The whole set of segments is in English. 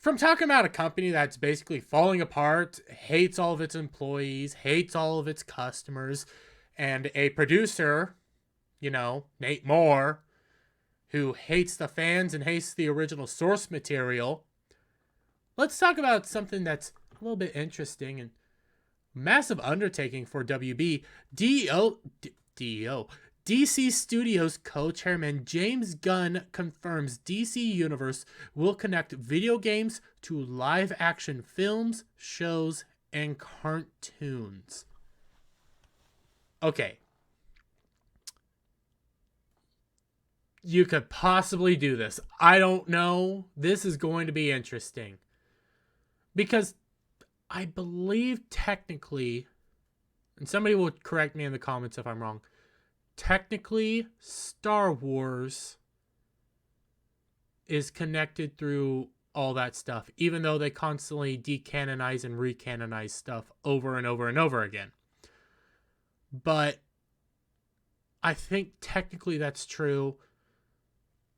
from talking about a company that's basically falling apart, hates all of its employees, hates all of its customers, and a producer, Nate Moore, who hates the fans and hates the original source material. Let's talk about something that's a little bit interesting and massive undertaking for WB. DC Studios co-chairman James Gunn confirms DC Universe will connect video games to live-action films, shows, and cartoons. Okay. You could possibly do this. I don't know. This is going to be interesting. Because I believe technically, and somebody will correct me in the comments if I'm wrong, technically Star Wars is connected through all that stuff, even though they constantly decanonize and recanonize stuff over and over and over again. But I think technically that's true.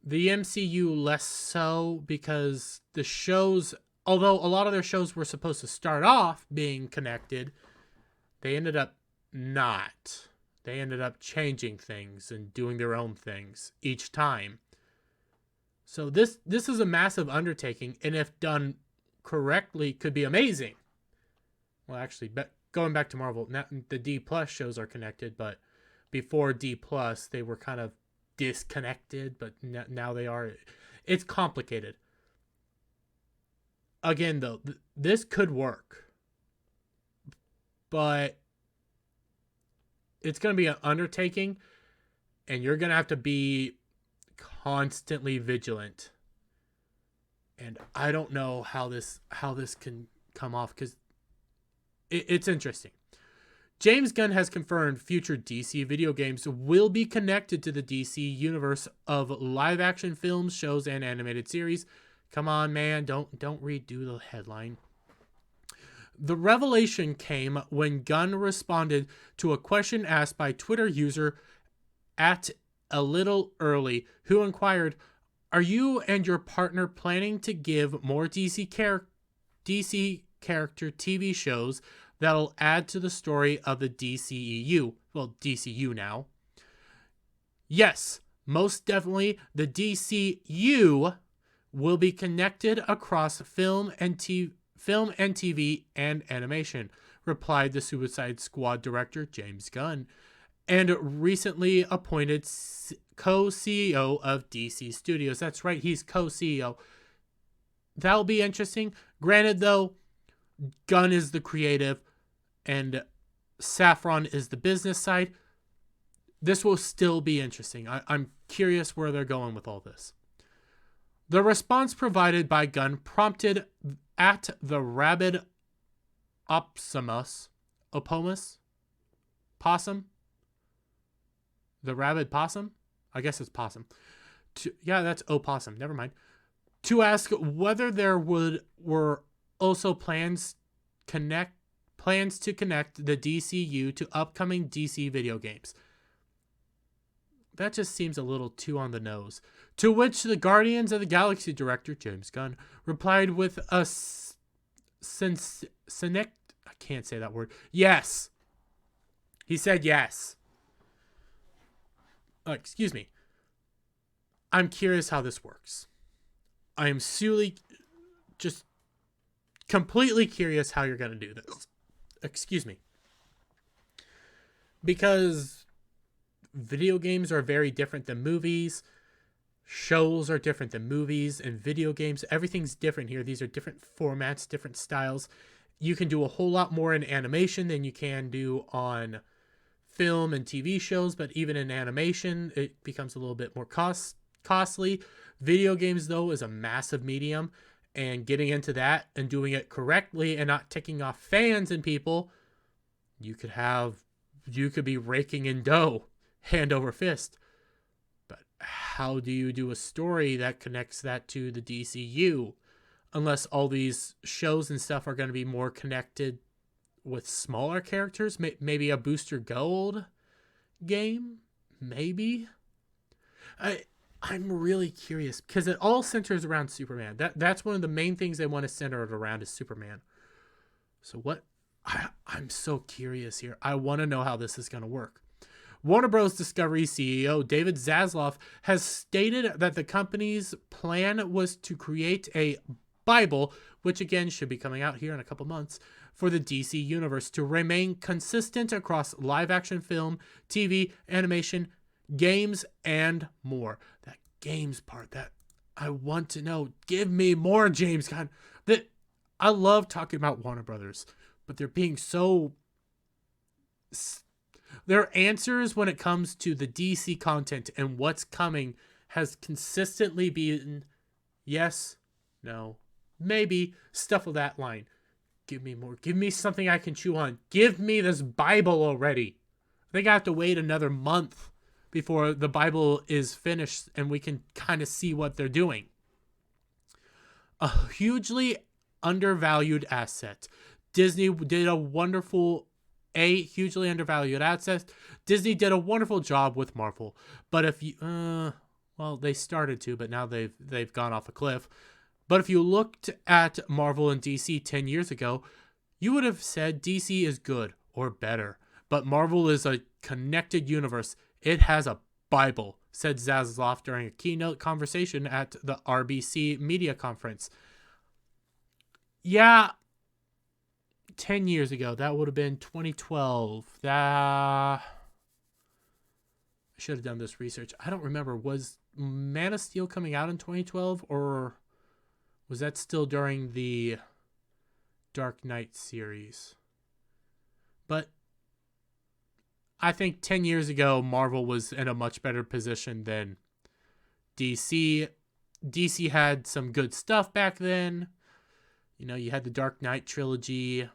The MCU less so, because the shows, although a lot of their shows were supposed to start off being connected, they ended up not. They ended up changing things and doing their own things each time. So this is a massive undertaking, and if done correctly, could be amazing. Well, actually, going back to Marvel, now the D Plus shows are connected, but before D Plus, they were kind of disconnected, but now they are. It's complicated. Again, though, this could work, but it's going to be an undertaking, and you're going to have to be constantly vigilant. And I don't know how this can come off, because it's interesting. James Gunn has confirmed future DC video games will be connected to the DC universe of live-action films, shows, and animated series. Come on, man, don't redo the headline. The revelation came when Gunn responded to a question asked by Twitter user at a little early, who inquired, "Are you and your partner planning to give more DC character TV shows that'll add to the story of the DCEU?" Well, DCU now. Yes, most definitely. The DCU will be connected across film and TV and animation, replied the Suicide Squad director James Gunn, and recently appointed co-CEO of DC Studios. That's right, he's co-CEO. That'll be interesting. Granted, though, Gunn is the creative and Saffron is the business side. This will still be interesting. I'm curious where they're going with all this. The response provided by Gunn prompted at the rabid Opomus? Possum? The rabid possum? I guess it's possum. That's opossum. Never mind. To ask whether there were also plans to connect the DCU to upcoming DC video games. That just seems a little too on the nose. To which the Guardians of the Galaxy director, James Gunn, replied with a I can't say that word. Yes. He said yes. Excuse me. I'm curious how this works. I am just completely curious how you're going to do this. Excuse me. Because video games are very different than movies. Shows are different than movies and video games. Everything's different here. These are different formats, different styles. You can do a whole lot more in animation than you can do on film and TV shows, but even in animation, it becomes a little bit more costly. Video games, though, is a massive medium, and getting into that and doing it correctly and not ticking off fans and people, you could be raking in dough, hand over fist. But how do you do a story that connects that to the DCU? Unless all these shows and stuff are going to be more connected with smaller characters, maybe a Booster Gold game, maybe. I'm really curious because it all centers around Superman. That's one of the main things they want to center it around is Superman. So what? I'm so curious here. I want to know how this is going to work. Warner Bros. Discovery CEO David Zaslav has stated that the company's plan was to create a Bible, which again should be coming out here in a couple months, for the DC universe to remain consistent across live action film, TV, animation, games, and more. That games part, that I want to know. Give me more, James Gunn. I love talking about Warner Brothers, but they're being so... Their answers when it comes to the DC content and what's coming has consistently been yes, no, maybe, stuff of that line. Give me more. Give me something I can chew on. Give me this Bible already. I think I have to wait another month before the Bible is finished and we can kind of see what they're doing. A hugely undervalued asset. Disney did a wonderful... hugely undervalued asset. Disney did a wonderful job with Marvel, but if you, well, they started to, but now they've gone off a cliff. But if you looked at Marvel and DC 10 years ago, you would have said DC is good or better. But Marvel is a connected universe. It has a Bible, said Zaslav during a keynote conversation at the RBC media conference. Yeah, 10 years ago, that would have been 2012. I should have done this research. I don't remember. Was Man of Steel coming out in 2012, or was that still during the Dark Knight series? But I think 10 years ago, Marvel was in a much better position than DC. DC had some good stuff back then. You know, you had the Dark Knight trilogy.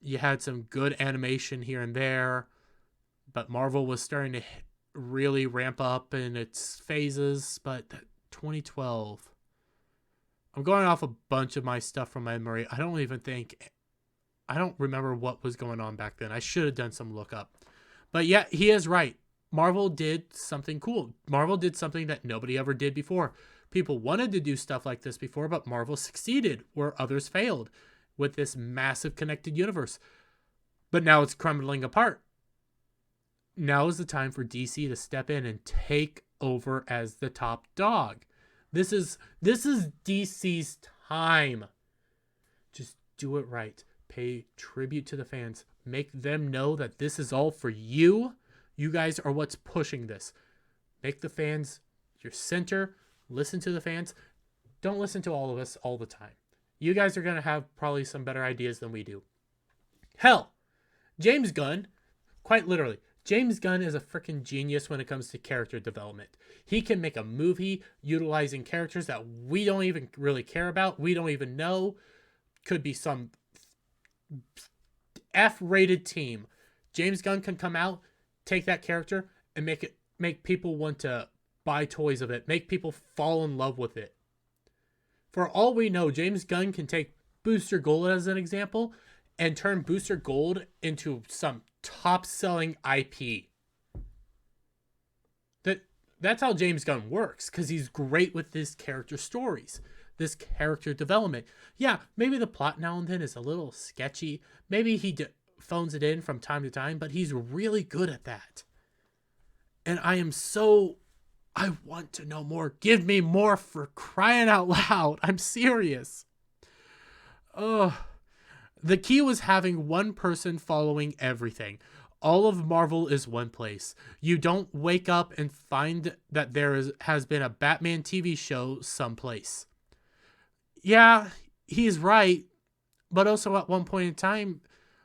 You had some good animation here and there, but Marvel was starting to really ramp up in its phases. But 2012, I'm going off a bunch of my stuff from memory. I don't remember what was going on back then. I should have done some lookup. But yeah, he is right. Marvel did something cool. Marvel did something that nobody ever did before. People wanted to do stuff like this before, but Marvel succeeded where others failed with this massive connected universe. But now it's crumbling apart. Now is the time for DC to step in and take over as the top dog. This is DC's time. Just do it right. Pay tribute to the fans. Make them know that this is all for you. You guys are what's pushing this. Make the fans your center. Listen to the fans. Don't listen to all of us all the time. You guys are going to have probably some better ideas than we do. Hell, James Gunn, quite literally, James Gunn is a freaking genius when it comes to character development. He can make a movie utilizing characters that we don't even really care about. We don't even know. Could be some F-rated team. James Gunn can come out, take that character, and make people want to buy toys of it. Make people fall in love with it. For all we know, James Gunn can take Booster Gold as an example and turn Booster Gold into some top-selling IP. That's how James Gunn works, because he's great with his character stories, this character development. Yeah, maybe the plot now and then is a little sketchy. Maybe he phones it in from time to time, but he's really good at that. And I want to know more. Give me more, for crying out loud. I'm serious. The key was having one person following everything. All of Marvel is one place. You don't wake up and find that has been a Batman TV show someplace. Yeah, he's right. But also at one point in time,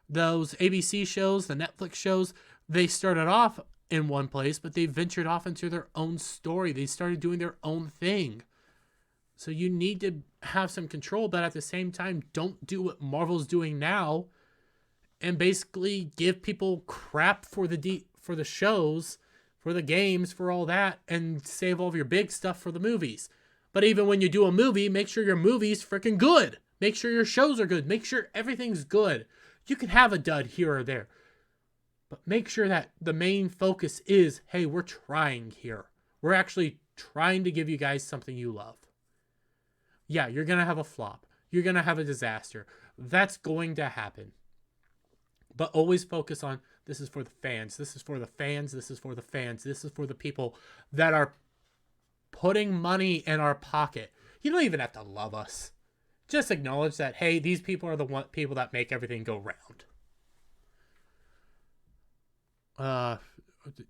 those ABC shows, the Netflix shows, they started off in one place, but they ventured off into their own story. They started doing their own thing. So you need to have some control, but at the same time, don't do what Marvel's doing now and basically give people crap for the shows, for the games, for all that, and save all of your big stuff for the movies. But even when you do a movie, make sure your movie's freaking good. Make sure your shows are good. Make sure everything's good. You can have a dud here or there, but make sure that the main focus is, hey, we're trying here. We're actually trying to give you guys something you love. Yeah, you're going to have a flop. You're going to have a disaster. That's going to happen. But always focus on, this is for the fans. This is for the fans. This is for the fans. This is for the people that are putting money in our pocket. You don't even have to love us. Just acknowledge that, hey, these people are the people that make everything go round.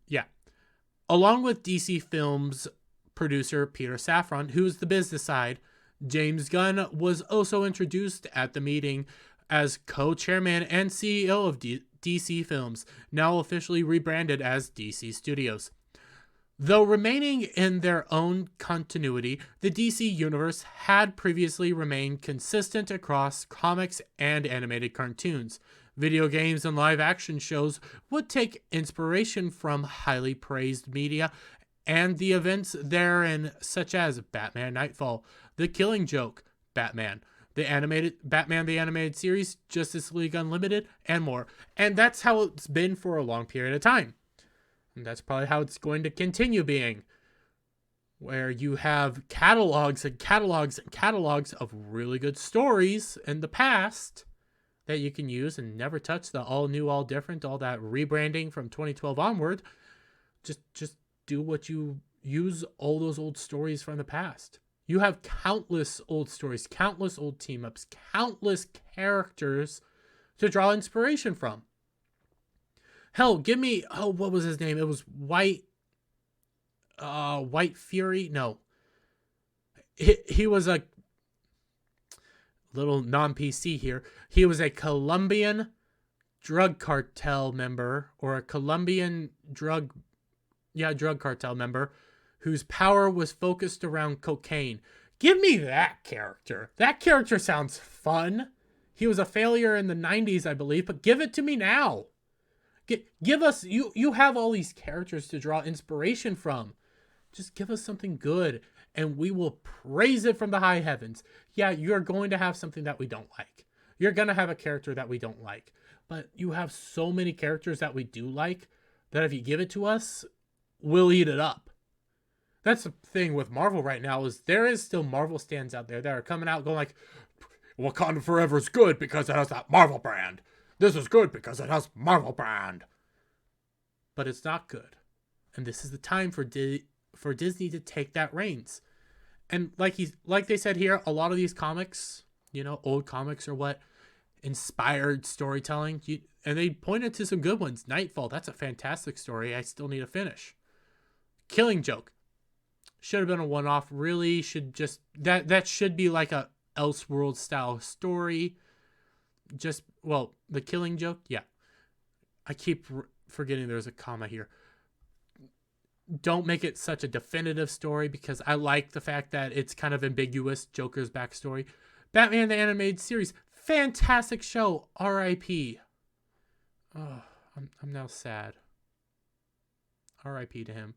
Yeah. Along with DC Films producer Peter Safran, who's the business side, James Gunn was also introduced at the meeting as co-chairman and CEO of DC Films, now officially rebranded as DC Studios. Though remaining in their own continuity, the DC universe had previously remained consistent across comics and animated cartoons. Video games and live-action shows would take inspiration from highly praised media and the events therein, such as Batman Nightfall, The Killing Joke, Batman the animated series, Justice League Unlimited, and more. And that's how it's been for a long period of time. And that's probably how it's going to continue being, where you have catalogs and catalogs and catalogs of really good stories in the past that you can use and never touch the all new, all different, all that rebranding from 2012 onward. Just do what you use all those old stories from the past. You have countless old stories, countless old team-ups, countless characters to draw inspiration from. Hell, give me, what was his name? It was White Fury? No. He was a little non-PC here. He was a Colombian drug cartel member, or a Colombian drug cartel member, whose power was focused around cocaine. Give me that character. That character sounds fun. He was a failure in the 90s, I believe, but give it to me now. Give us, you have all these characters to draw inspiration from. Just give us something good, and we will praise it from the high heavens. Yeah, you're going to have something that we don't like. You're going to have a character that we don't like. But you have so many characters that we do like, that if you give it to us, we'll eat it up. That's the thing with Marvel right now, is there is still Marvel stands out there that are coming out going like, Wakanda Forever is good because it has that Marvel brand. This is good because it has Marvel brand. But it's not good. And this is the time for Disney to take that reins. And like they said here, a lot of these comics, old comics are what inspired storytelling. And they pointed to some good ones. Nightfall, that's a fantastic story. I still need to finish. Killing Joke. Should have been a one-off. Really should just... That should be like a Elseworld style story. The Killing Joke, yeah. I keep forgetting there's a comma here. Don't make it such a definitive story, because I like the fact that it's kind of ambiguous, Joker's backstory. Batman the Animated Series, fantastic show, R.I.P. Oh, I'm now sad. R.I.P. to him.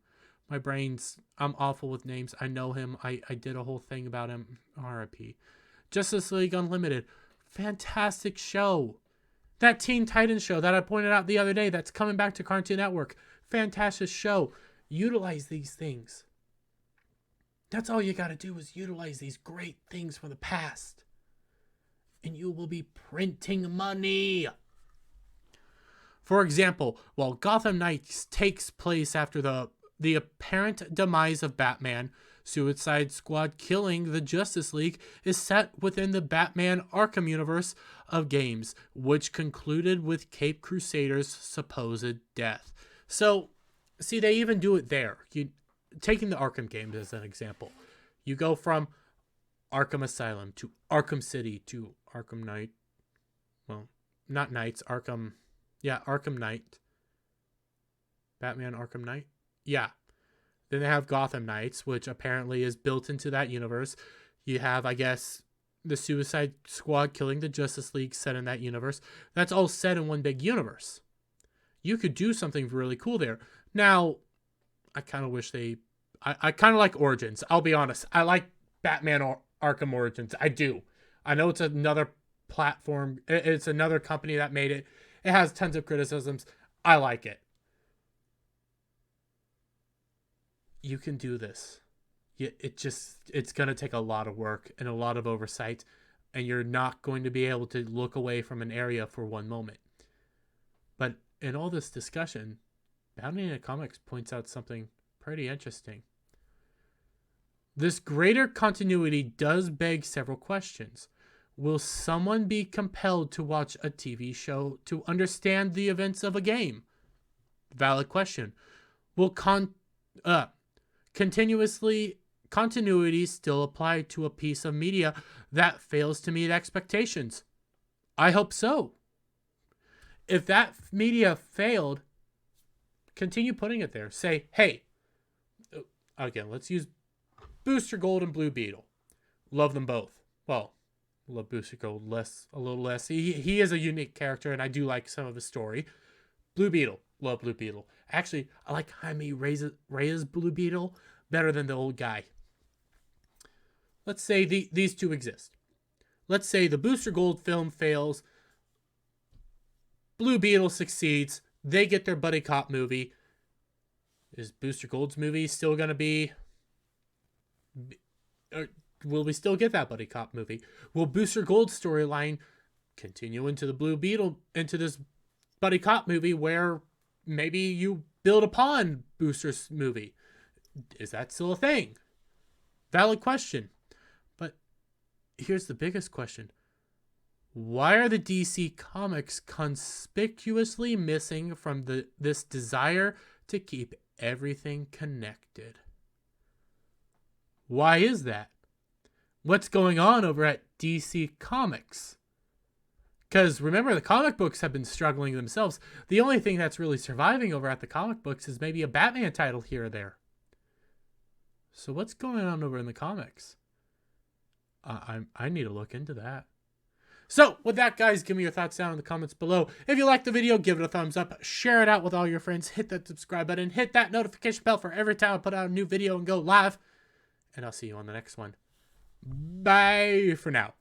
I'm awful with names. I know him. I did a whole thing about him. R.I.P. Justice League Unlimited, fantastic show. That Teen Titans show that I pointed out the other day, that's coming back to Cartoon Network, fantastic show. Utilize these things. That's all you got to do, is utilize these great things from the past. And you will be printing money. For example, while Gotham Knights takes place after the apparent demise of Batman, Suicide Squad killing the Justice League is set within the Batman Arkham universe of games, which concluded with Cape Crusader's supposed death. So, see, they even do it there. Taking the Arkham games as an example. You go from Arkham Asylum to Arkham City to Arkham Knight. Well, not Knights, Arkham... Yeah, Arkham Knight. Batman Arkham Knight? Yeah. Then they have Gotham Knights, which apparently is built into that universe. You have, I guess, the Suicide Squad killing the Justice League set in that universe. That's all set in one big universe. You could do something really cool there. Now, I kind of wish I kind of like Origins. I'll be honest. I like Batman Arkham Origins. I do. I know it's another platform. It's another company that made it. It has tons of criticisms. I like it. you can do this. It's going to take a lot of work and a lot of oversight, and you're not going to be able to look away from an area for one moment. But in all this discussion, Bounding into Comics points out something pretty interesting. This greater continuity does beg several questions. Will someone be compelled to watch a TV show to understand the events of a game? Valid question. Will continuity still apply to a piece of media that fails to meet expectations? I hope so. If that media failed, continue putting it there. Say, hey, again, let's use Booster Gold and Blue Beetle. Love them both. Well, love Booster Gold a little less. He is a unique character, and I do like some of his story. Blue Beetle. Love Blue Beetle. Actually, I like Jaime Reyes Blue Beetle better than the old guy. Let's say these two exist. Let's say the Booster Gold film fails. Blue Beetle succeeds. They get their buddy cop movie. Is Booster Gold's movie still going to be... will we still get that buddy cop movie? Will Booster Gold's storyline continue into the Blue Beetle, into this buddy cop movie where maybe you build upon Booster's movie? Is that still a thing? Valid question. But here's the biggest question. Why are the DC comics conspicuously missing from this desire to keep everything connected? Why is that? What's going on over at DC Comics? Because remember, the comic books have been struggling themselves. The only thing that's really surviving over at the comic books is maybe a Batman title here or there. So what's going on over in the comics? I need to look into that. So with that, guys, give me your thoughts down in the comments below. If you liked the video, give it a thumbs up. Share it out with all your friends. Hit that subscribe button. Hit that notification bell for every time I put out a new video and go live. And I'll see you on the next one. Bye for now.